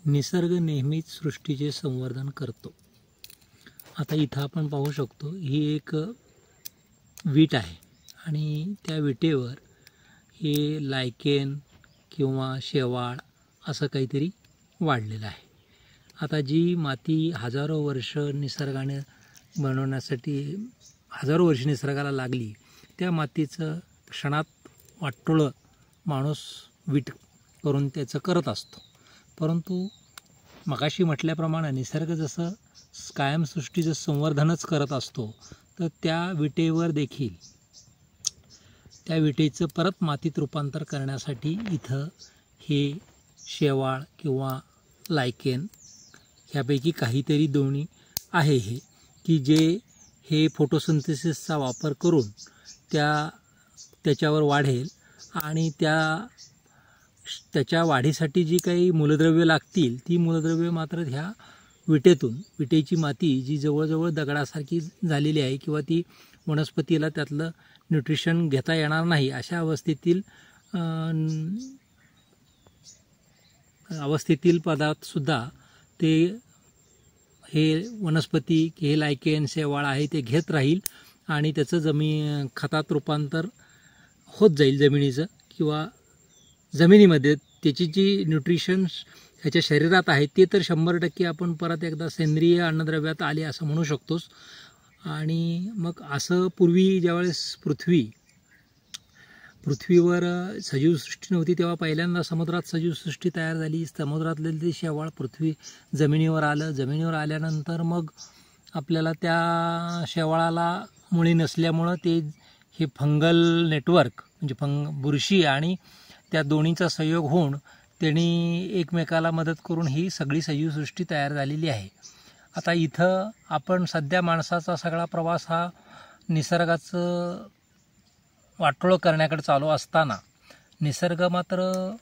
निसर्ग नेहमीच सृष्टीचे संवर्धन करतो। आता इथं आपण पाहू शकतो ही एक वीट आहे आणि त्या विटेवर हे लायकेन किंवा शेवाळ असं काहीतरी वाढलेलं आहे। आता जी माती हजारो वर्ष निसर्गाने बनवण्यासाठी हजारो वर्ष निसर्गाला लागली, त्या मातीचं क्षणात वाटोळं माणूस वीट करून त्याचं करत असतो। परंतु मगाशी म्हटल्याप्रमाणे निसर्ग जसं कायमसृष्टीचं संवर्धनच करत असतो, तर त्या विटेवर देखील त्या विटेचं परत मातीत रूपांतर करण्यासाठी इथं हे शेवाळ किंवा लायकेन ह्यापैकी काहीतरी दोन्ही आहे हे की जे हे फोटोसिंथेसिसचा वापर करून त्याच्यावर वाढेल आणि त्याच्या वाढीसाठी जी काही मूलद्रव्य लागतील ती मूलद्रव्य मात्र ह्या विटेची माती जी जवळजवळ दगडासारखी झालेली आहे किंवा ती वनस्पतीला त्यातलं न्यूट्रिशन घेता येणार नाही अशा अवस्थेतील पदार्थसुद्धा ते हे वनस्पती हे लायकेन शेवाळ आहे ते घेत राहील आणि त्याचं खतात रूपांतर होत जाईल जमिनीचं, किंवा जमिनीमध्ये त्याची जी न्यूट्रिशन्स ह्याच्या शरीरात आहे ते तर 100% आपण परत एकदा सेंद्रिय अन्नद्रव्यात आले असं म्हणू शकतोच। आणि मग असं पूर्वी ज्यावेळेस पृथ्वीवर सजीवसृष्टी नव्हती तेव्हा पहिल्यांदा समुद्रात सजीवसृष्टी तयार झाली। समुद्रातले ते शेवाळ जमिनीवर आलं, जमिनीवर आल्यानंतर मग आपल्याला त्या शेवाळाला मुळी नसल्यामुळं हे फंगल नेटवर्क म्हणजे बुरशी आणि त्या दोन्हीचा संयोग होऊन त्यांनी एकमेकाला मदत करून ही सगळी सजीवसृष्टी तयार झालेली आहे। आता इथं आपण सध्या माणसाचा सगळा प्रवास हा निसर्गाचं वाटोळं करण्याकडे चालू असताना निसर्ग मात्र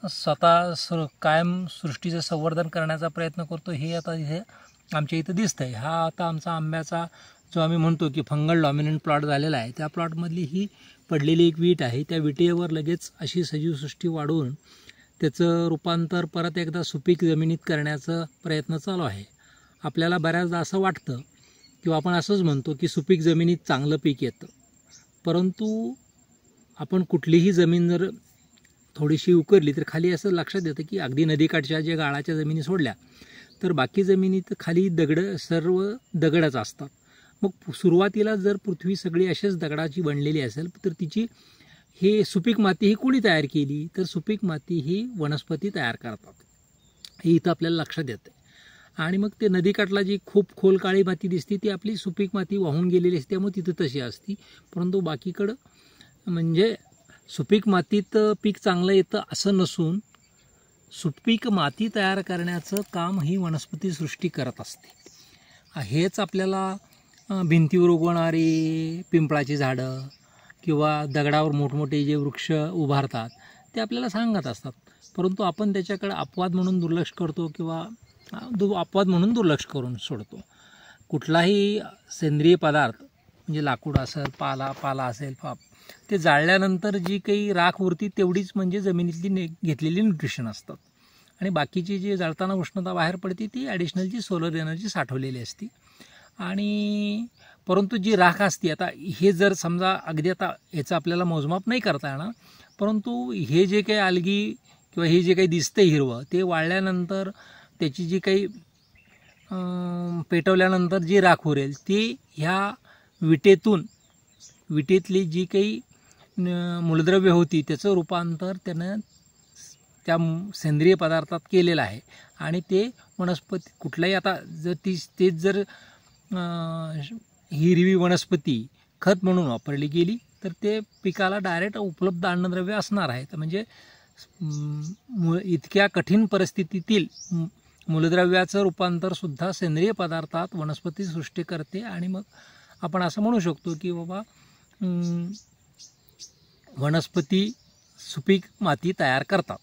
स्वतः कायम सृष्टीचं संवर्धन करण्याचा प्रयत्न करतो। हे आता इथे आमच्या इथं दिसतंय। हा आता आमचा आंब्याचा जो आम्ही म्हणतो की फंगल डॉमिनंट प्लॉट झालेला आहे, त्या प्लॉटमधली ही पडलेली एक वीट आहे। त्या विटेवर लगेच अशी सजीवसृष्टी वाढवून त्याचं रूपांतर परत एकदा सुपीक जमिनीत करण्याचा प्रयत्न चालू आहे। आपल्याला बऱ्याचदा असं वाटतं किंवा आपण असंच म्हणतो की सुपीक जमिनीत चांगलं पीक येतं, परंतु आपण कुठलीही जमीन जर थोडीशी उकरली तर खाली असं लक्षात येतं की अगदी नदीकाठच्या ज्या गाळाच्या जमिनी सोडल्या तर बाकी जमिनीत खाली सर्व दगडच असतात। मग सुरुवातीला जर पृथ्वी सगळी अशीच दगडाची बनलेली असेल तर तिची हे सुपीक माती ही कोणी तयार केली, तर सुपीक माती ही वनस्पती तयार करतात, हे इथं आपल्याला लक्षात येतं। आणि मग ते नदीकाठला जी खूप खोल काळी माती दिसते ती आपली सुपीक माती वाहून गेलेली असते, त्यामुळे तिथं तशी असती। परंतु बाकीकडं म्हणजे सुपीक मातीत पीक चांगलं येतं असं नसून सुपीक माती तयार करण्याचं काम ही वनस्पती सृष्टी करत असते। हेच आपल्याला भिंतीवर उगवणारी पिंपळाची झाडं किंवा दगडावर मोठमोठे जे वृक्ष उभारतात ते आपल्याला सांगत असतात, परंतु आपण त्याच्याकडे अपवाद म्हणून दुर्लक्ष करतो किंवा अपवाद म्हणून दुर्लक्ष करून सोडतो। कुठलाही सेंद्रिय पदार्थ म्हणजे लाकूड असेल, पाला असेल, ते जाळल्यानंतर जी काही राख उरती तेवढीच म्हणजे जमिनीतली घेतलेली न्यूट्रिशन असतात आणि बाकीची जी जळताना उष्णता बाहेर पडते ती ॲडिशनलची सोलर एनर्जी साठवलेली असते। आणि परंतु जी राख असते, आता हे जर समजा अगदी आता याचं आपल्याला मोजमाप नाही करता येणार, परंतु हे जे काही algae किंवा हे जे काही दिसतंय हिरवं ते वाळल्यानंतर त्याची जी काही पेटवल्यानंतर जी राख उरेल ती ह्या विटेतली जी काही मूलद्रव्य होती त्याचं रूपांतर त्यानं त्या सेंद्रिय पदार्थात केलेलं आहे आणि ते वनस्पती कुठलाही आता जर तेच जर हिरवी वनस्पती खत म्हणून वापरली गेली तर ते पिकाला डायरेक्ट उपलब्ध अन्नद्रव्य असणार आहे। तर म्हणजे इतक्या कठीण परिस्थितीतील मूलद्रव्याचं रूपांतरसुद्धा सेंद्रिय पदार्थात वनस्पती सृष्टी करते आणि मग आपण असं म्हणू शकतो की बाबा वनस्पती सुपीक माती तयार करतात।